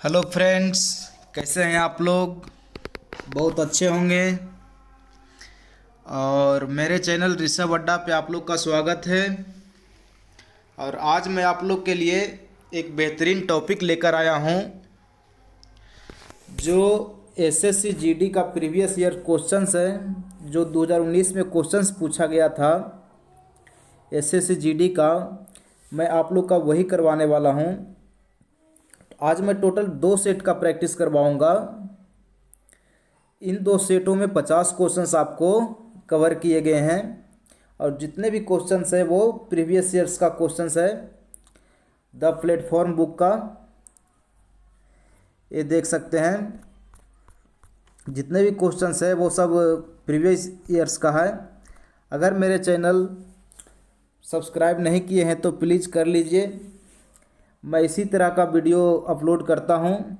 Hello friends, कैसे हैं आप लोग। बहुत अच्छे होंगे। और मेरे चैनल ऋषभ अड्डा पे आप लोग का स्वागत है। और आज मैं आप लोग के लिए एक बेहतरीन टॉपिक लेकर आया हूं, जो एसएससी जीडी का प्रीवियस ईयर क्वेश्चंस है, जो 2019 में क्वेश्चंस पूछा गया था एसएससी जीडी का। मैं आप लोग का वही करवाने वाला हूं। आज मैं टोटल 2 सेट का प्रैक्टिस करवाऊंगा। इन 2 सेटों में 50 क्वेश्चंस आपको कवर किए गए हैं। और जितने भी क्वेश्चंस है वो प्रीवियस ईयर्स का क्वेश्चंस है, द प्लेटफॉर्म बुक का। ये देख सकते हैं, जितने भी क्वेश्चंस है वो सब प्रीवियस ईयर्स का है। अगर मेरे चैनल सब्सक्राइब नहीं किए हैं तो प्लीज़ कर लीजिए। मैं इसी तरह का वीडियो अपलोड करता हूँ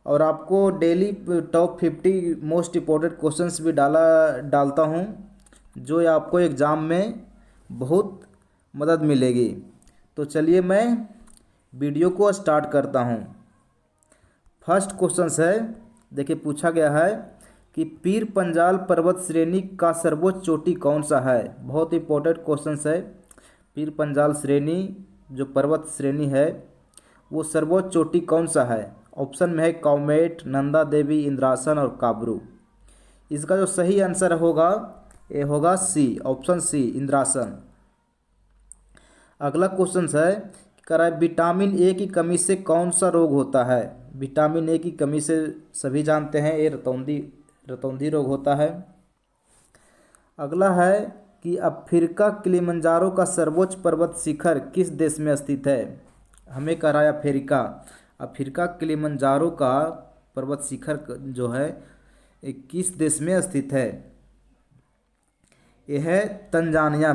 और आपको daily top 50 most important questions भी डालता हूँ, जो आपको एग्ज़ाम में बहुत मदद मिलेगी। तो चलिए मैं वीडियो को स्टार्ट करता हूँ। फर्स्ट क्वेश्चंस है, देखिए पूछा गया है कि पीर पंजाल पर्वत श्रेणी का सर्वोच्च चोटी कौन सा है। बहुत इंपॉर्टेंट क्वेश्चंस है। पीर पंजाल श्रेणी जो पर्वत श्रेणी है वो सर्वोच्च चोटी कौन सा है। ऑप्शन में है कॉमेट, नंदा देवी, इंद्रासन और काबरू। इसका जो सही आंसर होगा ये होगा सी, ऑप्शन सी, इंद्रासन। अगला क्वेश्चन है, कह विटामिन ए की कमी से कौन सा रोग होता है। विटामिन ए की कमी से सभी जानते हैं ये रतौंधी रोग होता है। अगला है कि अफ्रीका किलिमंजारो का सर्वोच्च पर्वत शिखर किस देश में स्थित है। हमें कह रहा है अफ्रीका किलिमंजारो का पर्वत शिखर जो है ये किस देश में स्थित है। यह है तंजानिया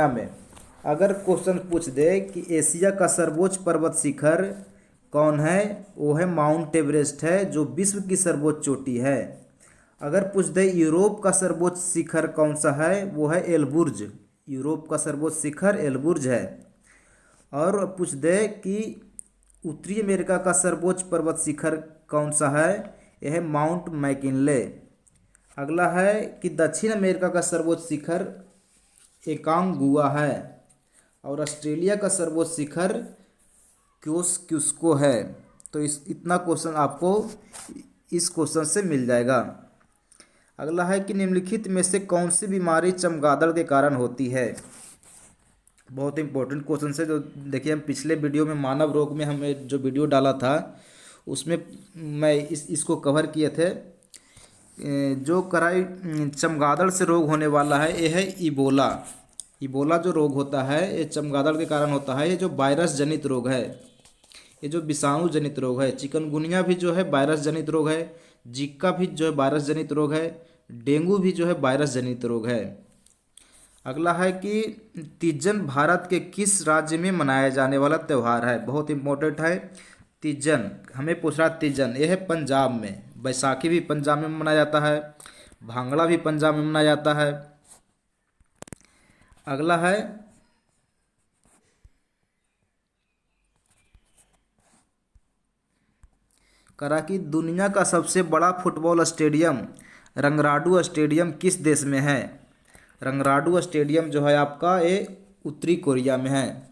में। अगर क्वेश्चन पूछ दे कि एशिया का सर्वोच्च पर्वत शिखर कौन है, वो है माउंट एवरेस्ट है, जो विश्व की सर्वोच्च चोटी है। अगर पूछ दे यूरोप का सर्वोच्च शिखर कौन सा है, वो है एलबुर्ज। यूरोप का सर्वोच्च शिखर एलबुर्ज है। और पूछ दे कि उत्तरी अमेरिका का सर्वोच्च पर्वत शिखर कौन सा है, यह है माउंट मैकिनले। अगला है कि दक्षिण अमेरिका का सर्वोच्च शिखर एकांगुआ है। और ऑस्ट्रेलिया का सर्वोच्च शिखर क्यूस्को है। तो इतना क्वेश्चन आपको इस क्वेश्चन से मिल जाएगा। अगला है कि निम्नलिखित में से कौन सी बीमारी चमगादड़ के कारण होती है। बहुत इंपॉर्टेंट क्वेश्चन है। जो देखिए, हम पिछले वीडियो में मानव रोग में हमें जो वीडियो डाला था उसमें मैं इसको कवर किए थे। जो कराई चमगादड़ से रोग होने वाला है ये है इबोला। इबोला जो रोग होता है ये चमगादड़ के कारण होता है। ये जो वायरस जनित रोग है, ये जो विषाणु जनित रोग है। चिकनगुनिया भी जो है वायरस जनित रोग है। जिक्का भी जो है वायरस जनित रोग है। डेंगू भी जो है वायरस जनित रोग है। अगला है कि तीजन भारत के किस राज्य में मनाया जाने वाला त्यौहार है। बहुत इंपॉर्टेंट है तीजन। हमें पूछ रहा तीजन, यह है पंजाब में। बैसाखी भी पंजाब में मनाया जाता है। भांगड़ा भी पंजाब में मनाया जाता है। अगला है करा कि दुनिया का सबसे बड़ा फुटबॉल स्टेडियम रंगराडू स्टेडियम किस देश में है। रंगराडू स्टेडियम जो है आपका ये उत्तरी कोरिया में है।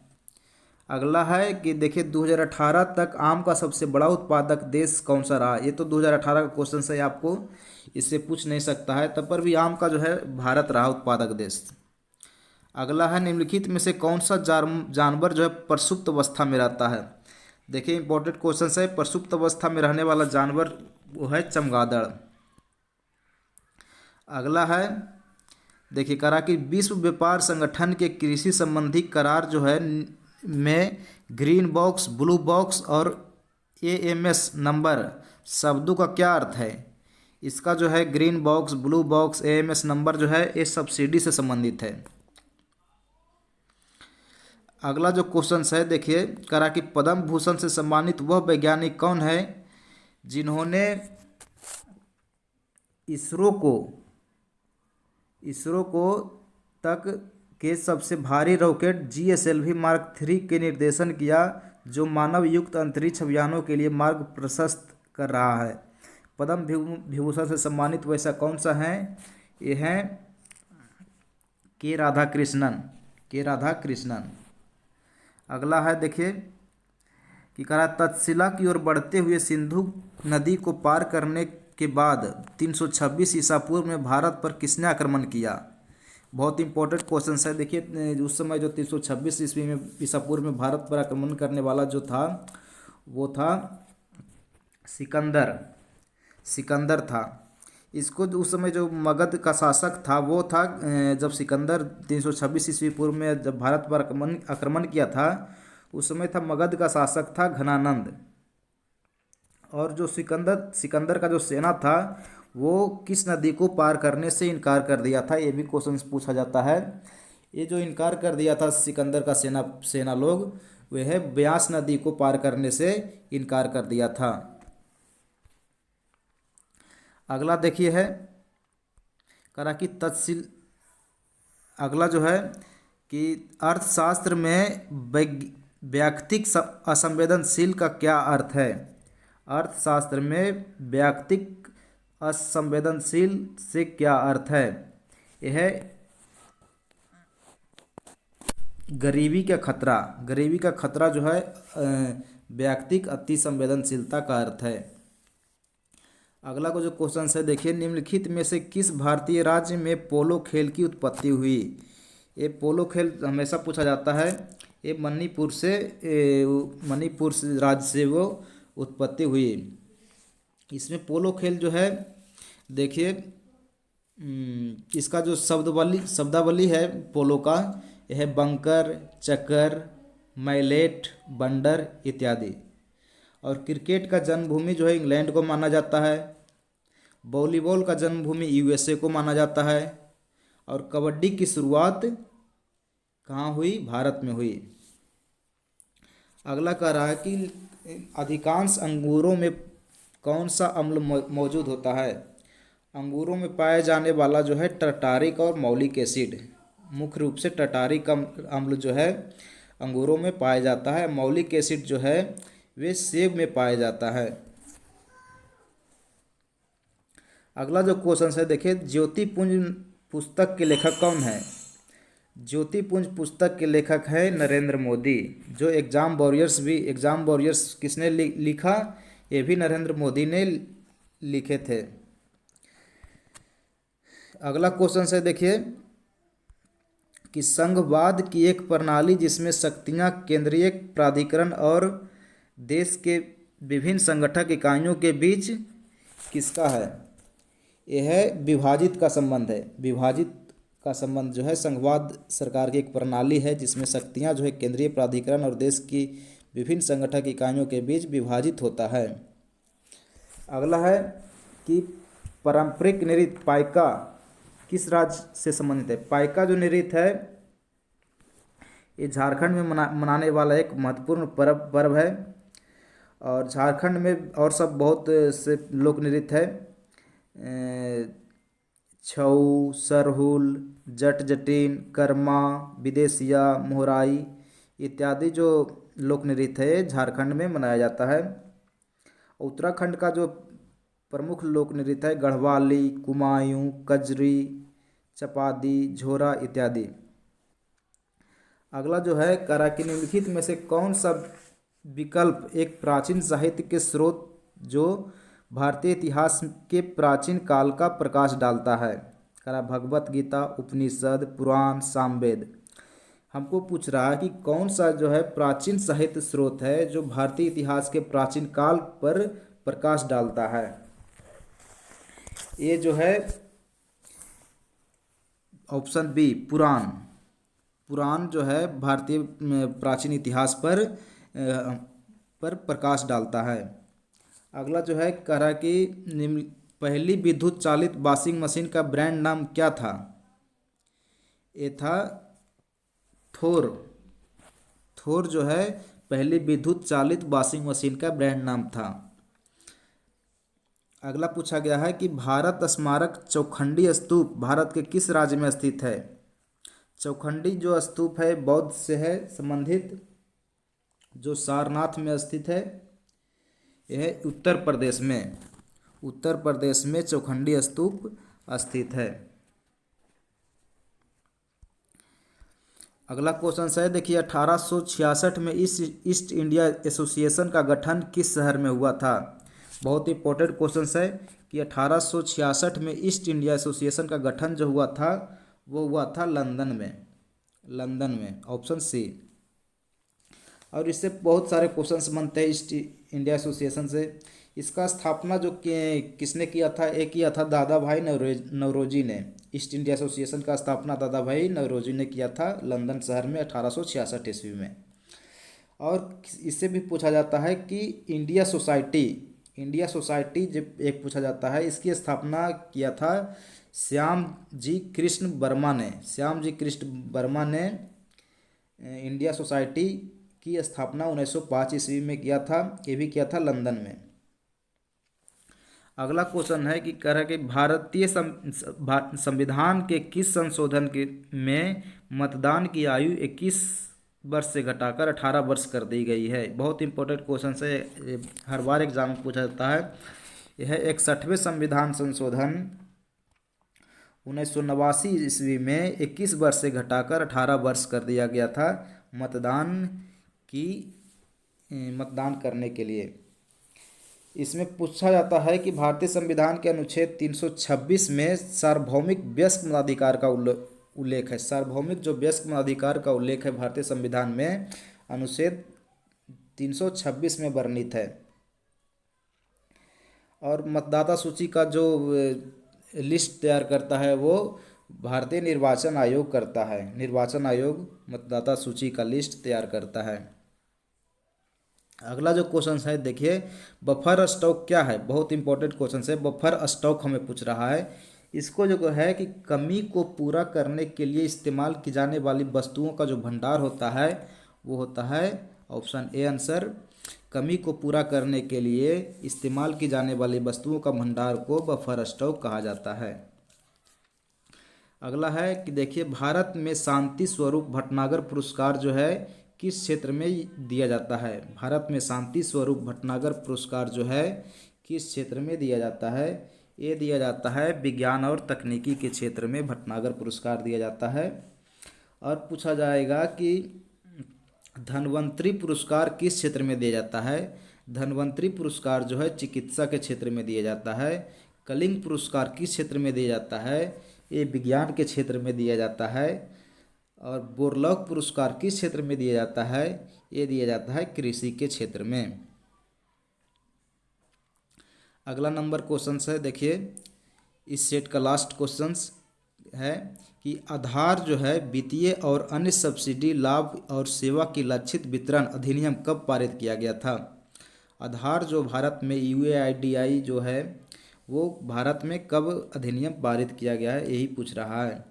अगला है कि देखिए 2018 तक आम का सबसे बड़ा उत्पादक देश कौन सा रहा। ये तो 2018 का क्वेश्चन है, आपको इससे पूछ नहीं सकता है। तब पर भी आम का जो है भारत रहा उत्पादक देश। अगला है निम्नलिखित में से कौन सा जानवर जो है प्रसुप्त अवस्था में रहता है। देखिए इंपॉर्टेंट क्वेश्चन है। प्रसुप्त अवस्था में रहने वाला जानवर वो है चमगादड़। अगला है देखिए करा कि विश्व व्यापार संगठन के कृषि संबंधी करार जो है में ग्रीन बॉक्स, ब्लू बॉक्स और एएमएस नंबर शब्दों का क्या अर्थ है। इसका जो है green box, blue box, AMS number जो है ये सब्सिडी से संबंधित है। अगला जो क्वेश्चन है देखिए करा कि पद्म भूषण से सम्मानित वह वैज्ञानिक कौन है जिन्होंने इसरो को तक के सबसे भारी रॉकेट GSLV Mark 3 के निर्देशन किया, जो मानव युक्त अंतरिक्ष अभियानों के लिए मार्ग प्रशस्त कर रहा है। पद्म विभूषण से सम्मानित वैसा कौन सा है? ये है के राधाकृष्णन। के राधाकृष्णन। अगला है देखिए कि कहा तक्षशिला की ओर बढ़ते हुए सिंधु नदी को पार करने के बाद 326 ईसा पूर्व में भारत पर किसने आक्रमण किया? बहुत इंपॉर्टेंट क्वेश्चन है। देखिए उस समय जो 326 ईस्वी में ईसा पूर्व में भारत पर आक्रमण करने वाला जो था वो था सिकंदर। सिकंदर था। इसको उस समय जो मगध का शासक था वो था, जब सिकंदर 326 ईस्वी पूर्व में जब भारत पर आक्रमण किया था उस समय था मगध का शासक था घनानंद। और जो सिकंदर का जो सेना था वो किस नदी को पार करने से इनकार कर दिया था? ये भी क्वेश्चन पूछा जाता है। ये जो इनकार कर दिया था सिकंदर का सेना लोग, वह है ब्यास नदी को पार करने से इनकार कर दिया था। अगला देखिए है करा कि तत्शील। अगला जो है कि अर्थशास्त्र में वैयक्तिक असंवेदनशील का क्या अर्थ है? अर्थशास्त्र में वैयक्तिक असंवेदनशील से क्या अर्थ है? यह है गरीबी का खतरा। गरीबी का खतरा जो है वैयक्तिक अति संवेदनशीलता का अर्थ है। अगला को जो क्वेश्चन है देखिए, निम्नलिखित में से किस भारतीय राज्य में पोलो खेल की उत्पत्ति हुई? ये पोलो खेल हमेशा पूछा जाता है। ये मणिपुर राज्य से वो उत्पत्ति हुई। इसमें पोलो खेल जो है देखिए इसका जो शब्दावली है पोलो का, यह है बंकर, चक्कर, मैलेट, बंडर इत्यादि। और क्रिकेट का जन्मभूमि जो है इंग्लैंड को माना जाता है। वॉलीबॉल का जन्मभूमि यूएसए को माना जाता है। और कबड्डी की शुरुआत कहाँ हुई? भारत में हुई। अगला कह रहा है कि अधिकांश अंगूरों में कौन सा अम्ल मौजूद होता है? अंगूरों में पाए जाने वाला जो है टर्टारिक और मौलिक एसिड। मुख्य रूप से टर्टारिक अम्ल जो है अंगूरों में पाया जाता है। मौलिक एसिड जो है वे सेब में पाया जाता है। अगला जो क्वेश्चन है देखिए, ज्योतिपुंज पुस्तक के लेखक कौन है? ज्योतिपुंज पुस्तक के लेखक है नरेंद्र मोदी। जो एग्जाम वॉरियर्स किसने लिखा? ये भी नरेंद्र मोदी ने लिखे थे। अगला क्वेश्चन है देखिए कि संघवाद की एक प्रणाली जिसमें शक्तियां केंद्रीय प्राधिकरण और देश के विभिन्न संगठक इकाइयों के बीच किसका है? यह है विभाजित का संबंध है। विभाजित का संबंध जो है संघवाद सरकार की एक प्रणाली है जिसमें शक्तियां जो है केंद्रीय प्राधिकरण और देश की विभिन्न संगठक इकाइयों के बीच विभाजित होता है। अगला है कि पारंपरिक नृत्य पाइका किस राज्य से संबंधित है? पाइका जो नृत्य है ये झारखंड में मनाने वाला एक महत्वपूर्ण पर्व है। और झारखंड में और सब बहुत से लोक नृत्य है। छऊ, सरहुल, जट जटिन, कर्मा, विदेशिया, मोहराई इत्यादि जो लोक नृत्य है झारखंड में मनाया जाता है। उत्तराखंड का जो प्रमुख लोक नृत्य है गढ़वाली, कुमायूं, कजरी, चपादी, झोरा इत्यादि। अगला जो है करा कि निम्नलिखित में से कौन सा विकल्प एक प्राचीन साहित्य के स्रोत जो भारतीय इतिहास के प्राचीन काल का प्रकाश डालता है? करा भगवत गीता, उपनिषद, पुराण, सामवेद। हमको पूछ रहा है कि कौन सा जो है प्राचीन साहित्य स्रोत है जो भारतीय इतिहास के प्राचीन काल पर प्रकाश डालता है? ये जो है ऑप्शन बी पुराण। पुराण जो है भारतीय प्राचीन इतिहास पर प्रकाश डालता है। अगला जो है कह रहा कि पहली विद्युत चालित वॉशिंग मशीन का ब्रांड नाम क्या था? ये था थोर। थोर जो है पहली विद्युत चालित वॉशिंग मशीन का ब्रांड नाम था। अगला पूछा गया है कि भारत स्मारक चौखंडी स्तूप भारत के किस राज्य में स्थित है? चौखंडी जो स्तूप है बौद्ध से है संबंधित। जो सारनाथ में स्थित है, यह उत्तर प्रदेश में चौखंडी स्तूप स्थित है। अगला क्वेश्चन है, देखिए 1866 में ईस्ट इंडिया एसोसिएशन का गठन किस शहर में हुआ था। बहुत ही इंपॉर्टेंट क्वेश्चन है कि 1866 में ईस्ट इंडिया एसोसिएशन का गठन जो हुआ था वो हुआ था लंदन में, ऑप्शन सी। और इससे बहुत सारे क्वेश्चंस बनते हैं ईस्ट इंडिया एसोसिएशन से। इसका स्थापना जो किसने किया था, एक किया था दादा भाई नौरोजी ने। ईस्ट इंडिया एसोसिएशन का स्थापना दादा भाई नौरोजी ने किया था लंदन शहर में 1866 ईस्वी में। और इससे भी पूछा जाता है कि इंडिया सोसाइटी जब एक पूछा जाता है, इसकी स्थापना किया था श्याम जी कृष्ण वर्मा ने इंडिया सोसाइटी की स्थापना 1905 ईस्वी में किया था। ये भी किया था लंदन में। अगला क्वेश्चन है कि कह रहा है कि भारतीय संविधान के किस संशोधन में मतदान की आयु 21 वर्ष से घटाकर 18 वर्ष कर दी गई है। बहुत इंपॉर्टेंट क्वेश्चन है, हर बार एग्जाम में पूछा जाता है। यह 61वें संविधान संशोधन 1989 ईस्वी में 21 वर्ष से घटाकर 18 वर्ष कर दिया गया था मतदान करने के लिए। इसमें पूछा जाता है कि भारतीय संविधान के अनुच्छेद 326 में सार्वभौमिक वयस्क मताधिकार का उल्लेख है। सार्वभौमिक जो वयस्क मताधिकार का उल्लेख है भारतीय संविधान में, अनुच्छेद 326 में वर्णित है। और मतदाता सूची का जो लिस्ट तैयार करता है वो भारतीय निर्वाचन आयोग करता है। निर्वाचन आयोग मतदाता सूची का लिस्ट तैयार करता है। अगला जो क्वेश्चन है, देखिए बफर स्टॉक क्या है। बहुत इंपॉर्टेंट क्वेश्चन है, बफर स्टॉक हमें पूछ रहा है। इसको जो है कि कमी को पूरा करने के लिए इस्तेमाल की जाने वाली वस्तुओं का जो भंडार होता है वो होता है, ऑप्शन ए आंसर, कमी को पूरा करने के लिए इस्तेमाल की जाने वाली वस्तुओं का भंडार को बफर स्टॉक कहा जाता है। अगला है कि देखिए भारत में शांति स्वरूप भटनागर पुरस्कार जो है किस क्षेत्र में दिया जाता है। भारत में शांति स्वरूप भटनागर पुरस्कार जो है किस क्षेत्र में दिया जाता है। ये दिया जाता है विज्ञान और तकनीकी के क्षेत्र में भटनागर पुरस्कार दिया जाता है। और पूछा जाएगा कि धन्वंतरी पुरस्कार किस क्षेत्र में दिया जाता है। धन्वंतरी पुरस्कार जो है चिकित्सा के क्षेत्र में दिया जाता है। कलिंग पुरस्कार किस क्षेत्र में दिया जाता है, ये विज्ञान के क्षेत्र में दिया जाता है। और बोरलॉग पुरस्कार किस क्षेत्र में दिया जाता है, ये दिया जाता है कृषि के क्षेत्र में। अगला नंबर क्वेश्चन है, देखिए इस सेट का लास्ट क्वेश्चन है कि आधार जो है वित्तीय और अन्य सब्सिडी लाभ और सेवा की लक्षित वितरण अधिनियम कब पारित किया गया था। आधार जो भारत में UAIDAI जो है वो भारत में कब अधिनियम पारित किया गया है, यही पूछ रहा है।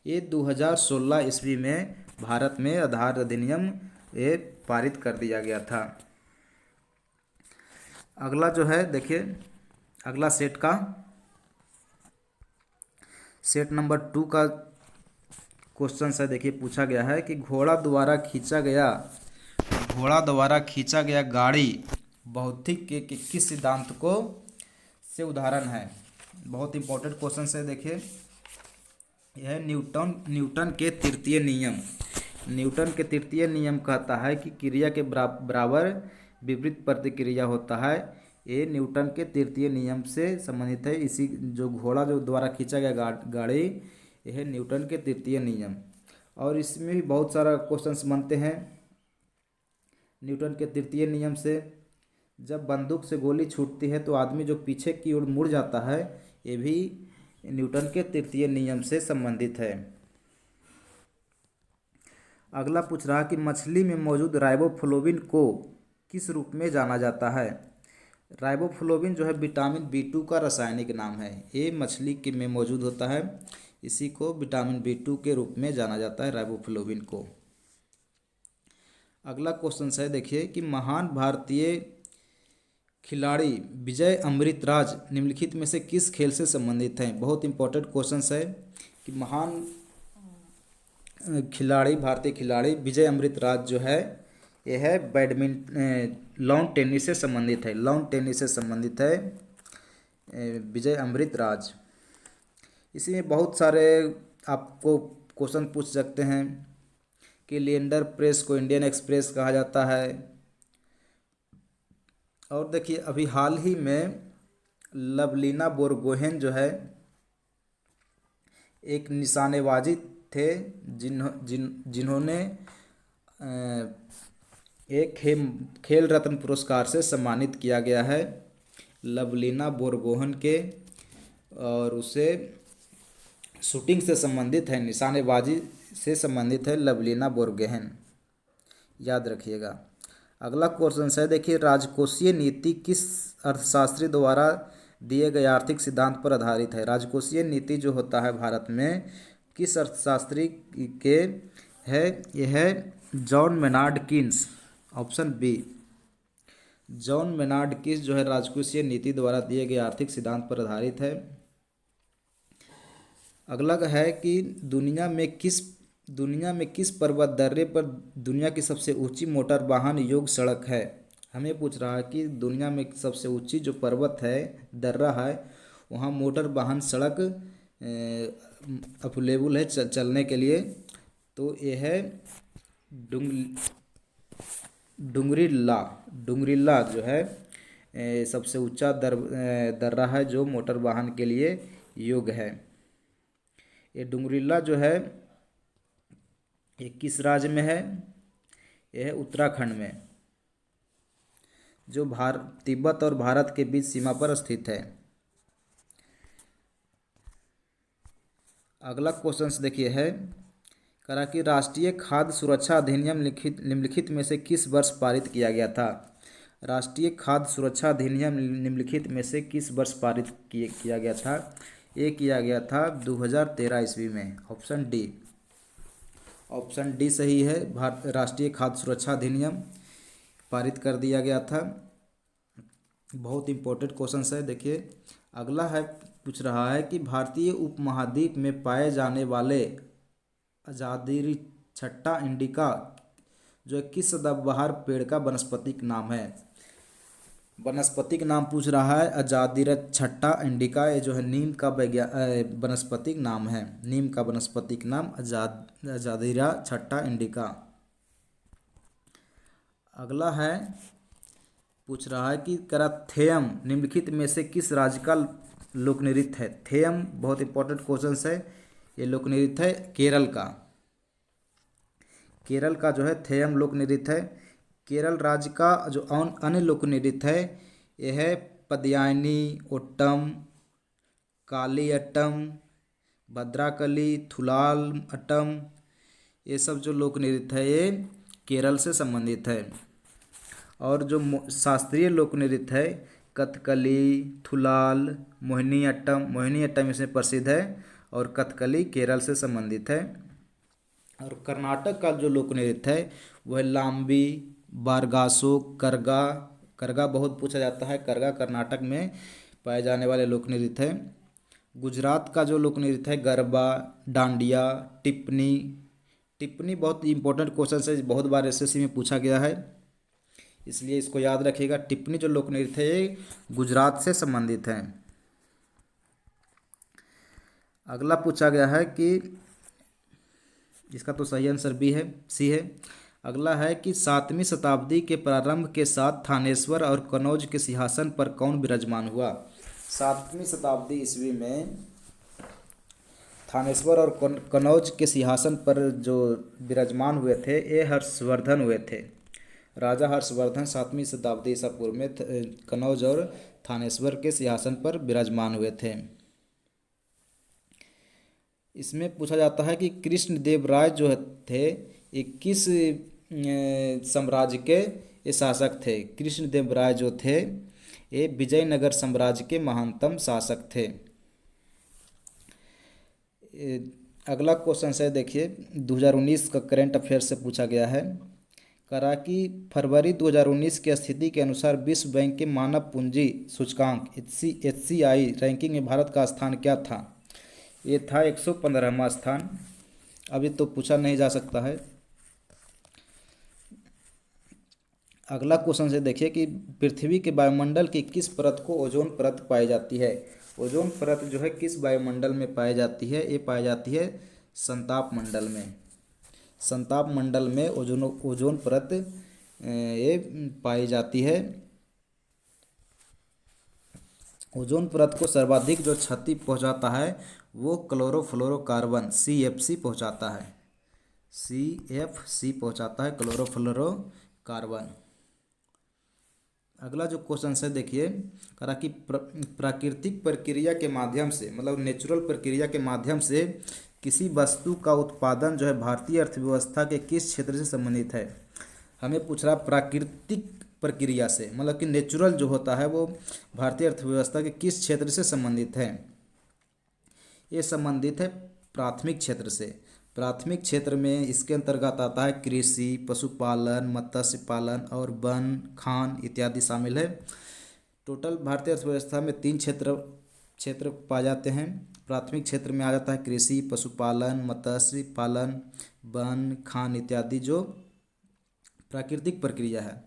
ये 2016 ईस्वी में भारत में आधार अधिनियम ये पारित कर दिया गया था। अगला जो है देखिए, अगला सेट नंबर 2 का क्वेश्चन है। देखिए पूछा गया है कि घोड़ा द्वारा खींचा गया गाड़ी भौतिक के किस सिद्धांत को से उदाहरण है। बहुत इंपॉर्टेंट क्वेश्चन है। देखिए यह न्यूटन के तृतीय नियम कहता है कि क्रिया के बराबर विपरीत प्रतिक्रिया होता है। ये न्यूटन के तृतीय नियम से संबंधित है। इसी जो घोड़ा जो द्वारा खींचा गया गाड़ी, यह न्यूटन के तृतीय नियम। और इसमें भी बहुत सारा क्वेश्चंस बनते हैं न्यूटन के तृतीय नियम से। जब बंदूक से गोली छूटती है तो आदमी जो पीछे की ओर मुड़ जाता है, ये भी न्यूटन के तृतीय नियम से संबंधित है। अगला पूछ रहा कि मछली में मौजूद राइबोफ्लोविन को किस रूप में जाना जाता है। राइबोफ्लोविन जो है विटामिन B2 का रासायनिक नाम है। ये मछली के में मौजूद होता है, इसी को विटामिन B2 के रूप में जाना जाता है, राइबोफ्लोविन को। अगला क्वेश्चन है, देखिए कि महान भारतीय खिलाड़ी विजय अमृतराज निम्नलिखित में से किस खेल से संबंधित हैं। बहुत इंपॉर्टेंट क्वेश्चन है कि महान भारतीय खिलाड़ी विजय अमृतराज जो है ये है लॉन टेनिस से संबंधित है, लॉन टेनिस से संबंधित है विजय अमृत राज। इसी में बहुत सारे आपको क्वेश्चन पूछ सकते हैं कि लिएंडर प्रेस को इंडियन एक्सप्रेस कहा जाता है। और देखिए अभी हाल ही में लवलीना बोरगोहेन जो है एक निशानेबाजी थे जिन्होंने एक खेल रत्न पुरस्कार से सम्मानित किया गया है लवलीना बोरगोहेन के, और उसे शूटिंग से संबंधित है, निशानेबाजी से संबंधित है लवलीना बोरगोहेन, याद रखिएगा। अगला क्वेश्चन है, देखिए राजकोषीय नीति किस अर्थशास्त्री द्वारा दिए गए आर्थिक सिद्धांत पर आधारित है। राजकोषीय नीति जो होता है भारत में किस अर्थशास्त्री के है, यह है John Maynard Keynes, option B. John Maynard Keynes जो है राजकोषीय नीति द्वारा दिए गए आर्थिक सिद्धांत पर आधारित है। अगला है कि दुनिया में किस पर्वत दर्रे पर दुनिया की सबसे ऊंची मोटर वाहन योग सड़क है। हमें पूछ रहा है कि दुनिया में सबसे ऊंची जो पर्वत है, दर्रा है, वहाँ मोटर वाहन सड़क अवेलेबल है चलने के लिए। तो ये है डुंगरिल्ला जो है सबसे ऊंचा दर्रा है जो मोटर वाहन के लिए योग्य है। ये डुंगरिल्ला जो है ये किस राज्य में है, यह है उत्तराखंड में, जो तिब्बत और भारत के बीच सीमा पर स्थित है। अगला क्वेश्चन देखिए है, करा कि राष्ट्रीय खाद्य सुरक्षा अधिनियम निम्नलिखित में से किस वर्ष पारित किया गया था। राष्ट्रीय खाद्य सुरक्षा अधिनियम निम्नलिखित में से किस वर्ष पारित किया गया था। ये किया गया था 2013 ईस्वी में, ऑप्शन डी। ऑप्शन डी सही है, राष्ट्रीय खाद्य सुरक्षा अधिनियम पारित कर दिया गया था। बहुत इंपॉर्टेंट क्वेश्चन है। देखिए अगला है, पूछ रहा है कि भारतीय उपमहाद्वीप में पाए जाने वाले अजादिरी छट्टा इंडिका जो किस सदाबहार पेड़ का वानस्पतिक नाम है। वनस्पतिक नाम पूछ रहा है अजादिरा छट्टा इंडिका, ये जो है नीम का वनस्पतिक नाम है। नीम का वनस्पतिक नाम अजादिरा छट्टा इंडिका। अगला है, पूछ रहा है कि कराथेयम निम्नलिखित में से किस राज्य का लोक नृत्य है। थेयम बहुत इंपॉर्टेंट क्वेश्चन है, ये लोक नृत्य है केरल का। केरल का जो है थेयम लोक नृत्य है। केरल राज्य का जो अन्य लोक नृत्य है यह है पदयानी, ओट्टम, कालियट्टम, भद्राकली, थुलाल अट्टम। ये सब जो लोक नृत्य है ये केरल से संबंधित है। और जो शास्त्रीय लोक नृत्य है कथकली, थुलाल, मोहिनी अट्टम इसमें प्रसिद्ध है, और कथकली केरल से संबंधित है। और कर्नाटक का जो लोक नृत्य है वह लाम्बी, बारगासो, करगा। करगा बहुत पूछा जाता है, करगा कर्नाटक में पाए जाने वाले लोक नृत्य है। गुजरात का जो लोक नृत्य है गरबा, डांडिया, टिप्पणी। टिप्पणी बहुत इंपॉर्टेंट क्वेश्चन है, बहुत बार एसएससी में पूछा गया है, इसलिए इसको याद रखिएगा। टिप्पणी जो लोक नृत्य है ये गुजरात से संबंधित है। अगला पूछा गया है कि इसका तो सही आंसर बी है, सी है। अगला है कि 7वीं शताब्दी के प्रारंभ के साथ थानेश्वर और कनौज के सिंहासन पर कौन विराजमान हुआ। 7वीं शताब्दी ईस्वी में थानेश्वर और कनौज के सिंहासन पर जो विराजमान हुए थे ये हर्षवर्धन हुए थे। राजा हर्षवर्धन 7वीं शताब्दी ईसा पूर्व में कनौज और थानेश्वर के सिंहासन पर विराजमान हुए थे। इसमें पूछा जाता है कि कृष्णदेव राय जो थे ये किस साम्राज्य के ये शासक थे। कृष्णदेव राय जो थे ये विजयनगर साम्राज्य के महानतम शासक थे। अगला क्वेश्चन है, देखिए 2019 का करंट अफेयर से पूछा गया है। करा कि फरवरी 2019 की स्थिति के अनुसार विश्व बैंक के मानव पूंजी सूचकांक HCI रैंकिंग में भारत का स्थान क्या था। ये था 115वां स्थान। अभी तो पूछा नहीं जा सकता है। अगला क्वेश्चन से देखिए कि पृथ्वी के वायुमंडल की किस परत को ओजोन परत पाई जाती है। ओजोन परत जो है किस वायुमंडल में पाई जाती है, ये पाई जाती है संताप मंडल में। संताप मंडल में ओजोन ओजोन परत ये पाई जाती है। ओजोन परत को सर्वाधिक जो क्षति पहुंचाता है वो क्लोरोफ्लोरोकार्बन CFC पहुंचाता है। CFC पहुंचाता है, क्लोरोफ्लोरोकार्बन। अगला जो क्वेश्चन है देखिए, करा कि प्राकृतिक प्रक्रिया के माध्यम से, मतलब नेचुरल प्रक्रिया के माध्यम से किसी वस्तु का उत्पादन जो है भारतीय अर्थव्यवस्था के किस क्षेत्र से संबंधित है। हमें पूछ रहा प्राकृतिक प्रक्रिया से, मतलब कि नेचुरल जो होता है वो भारतीय अर्थव्यवस्था के किस क्षेत्र से संबंधित है। ये संबंधित है प्राथमिक क्षेत्र से। प्राथमिक क्षेत्र में इसके अंतर्गत आता है कृषि, पशुपालन, मत्स्य पालन और वन, खान इत्यादि शामिल है। टोटल भारतीय अर्थव्यवस्था में 3 क्षेत्र पाए जाते हैं। प्राथमिक क्षेत्र में आ जाता है कृषि, पशुपालन, मत्स्य पालन, वन, खान इत्यादि जो प्राकृतिक प्रक्रिया है।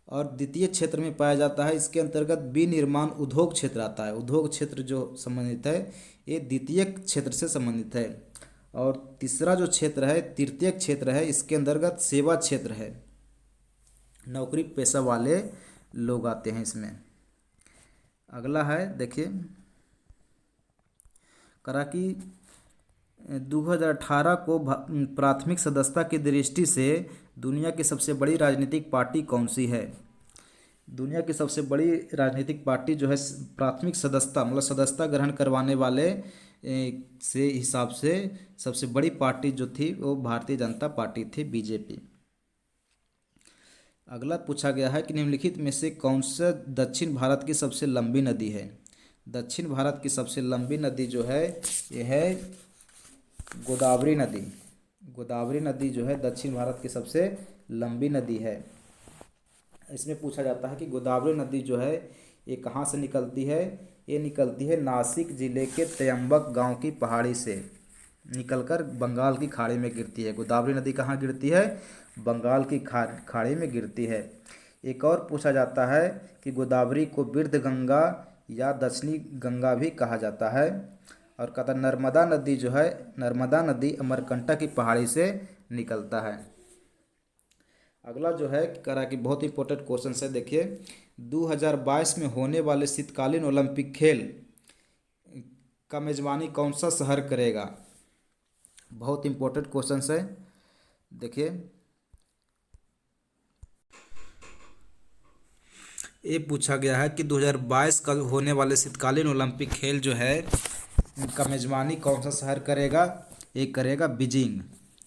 और द्वितीय क्षेत्र में पाया जाता है, इसके अंतर्गत विनिर्माण उद्योग क्षेत्र आता है। उद्योग क्षेत्र जो संबंधित है ये द्वितीय क्षेत्र से संबंधित है। और तीसरा जो क्षेत्र है तृतीय क्षेत्र है, इसके अंतर्गत सेवा क्षेत्र है। नौकरी पेशा वाले लोग आते हैं इसमें। अगला है देखिए, करा कि 2018 को प्राथमिक सदस्यता की दृष्टि से दुनिया की सबसे बड़ी राजनीतिक पार्टी कौन सी है। दुनिया की सबसे बड़ी राजनीतिक पार्टी जो है प्राथमिक सदस्यता, मतलब सदस्यता ग्रहण करवाने वाले से हिसाब से सबसे बड़ी पार्टी जो थी वो भारतीय जनता पार्टी थी, BJP। अगला पूछा गया है कि निम्नलिखित में से कौन सा दक्षिण भारत की सबसे लंबी नदी है। दक्षिण भारत की सबसे लंबी नदी जो है ये है गोदावरी नदी। गोदावरी नदी जो है दक्षिण भारत की सबसे लंबी नदी है। इसमें पूछा जाता है कि गोदावरी नदी जो है ये कहाँ से निकलती है। ये निकलती है नासिक जिले के त्र्यंबक गांव की पहाड़ी से निकलकर बंगाल की खाड़ी में गिरती है। गोदावरी नदी कहाँ गिरती है, बंगाल की खाड़ी में गिरती है। एक और पूछा जाता है कि गोदावरी को वृद्ध गंगा या दक्षिणी गंगा भी कहा जाता है। और कहता नर्मदा नदी जो है, नर्मदा नदी अमरकंटक की पहाड़ी से निकलता है। अगला जो है करा कि बहुत इंपॉर्टेंट क्वेश्चन है देखिए, 2022 में होने वाले शीतकालीन ओलंपिक खेल का मेजबानी कौन सा शहर करेगा। बहुत इंपॉर्टेंट क्वेश्चन है देखिए, ये पूछा गया है कि 2022 का होने वाले शीतकालीन ओलंपिक खेल जो है इनका मेजबानी कौन सा शहर करेगा। ये करेगा बीजिंग,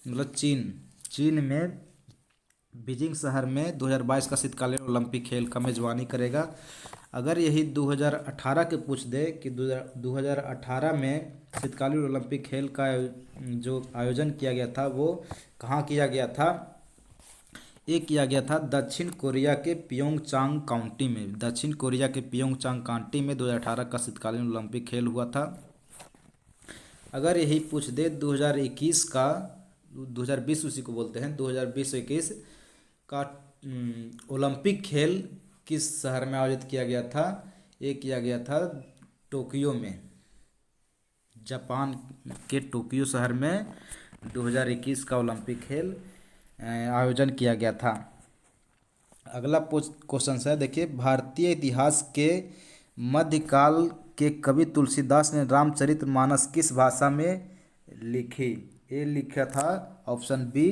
मतलब चीन में बीजिंग शहर में 2022 का शीतकालीन ओलंपिक खेल का मेजबानी करेगा। अगर यही 2018 के पूछ दे कि 2018 में शीतकालीन ओलंपिक खेल का जो आयोजन किया गया था वो कहाँ किया गया था। ये किया गया था दक्षिण कोरिया के प्योंगचांग काउंटी में। दक्षिण कोरिया के प्योंगचांग काउंटी में 2018 का शीतकालीन ओलंपिक खेल हुआ था। अगर यही पूछ दे 2021 का, 2020 उसी को बोलते हैं, 2020-21 का ओलंपिक खेल किस शहर में आयोजित किया गया था। ये किया गया था टोक्यो में, जापान के टोक्यो शहर में 2021 का ओलंपिक खेल आयोजन किया गया था। अगला क्वेश्चन है देखिए, भारतीय इतिहास के मध्यकाल के कवि तुलसीदास ने रामचरितमानस किस भाषा में लिखी। ये लिखा था ऑप्शन बी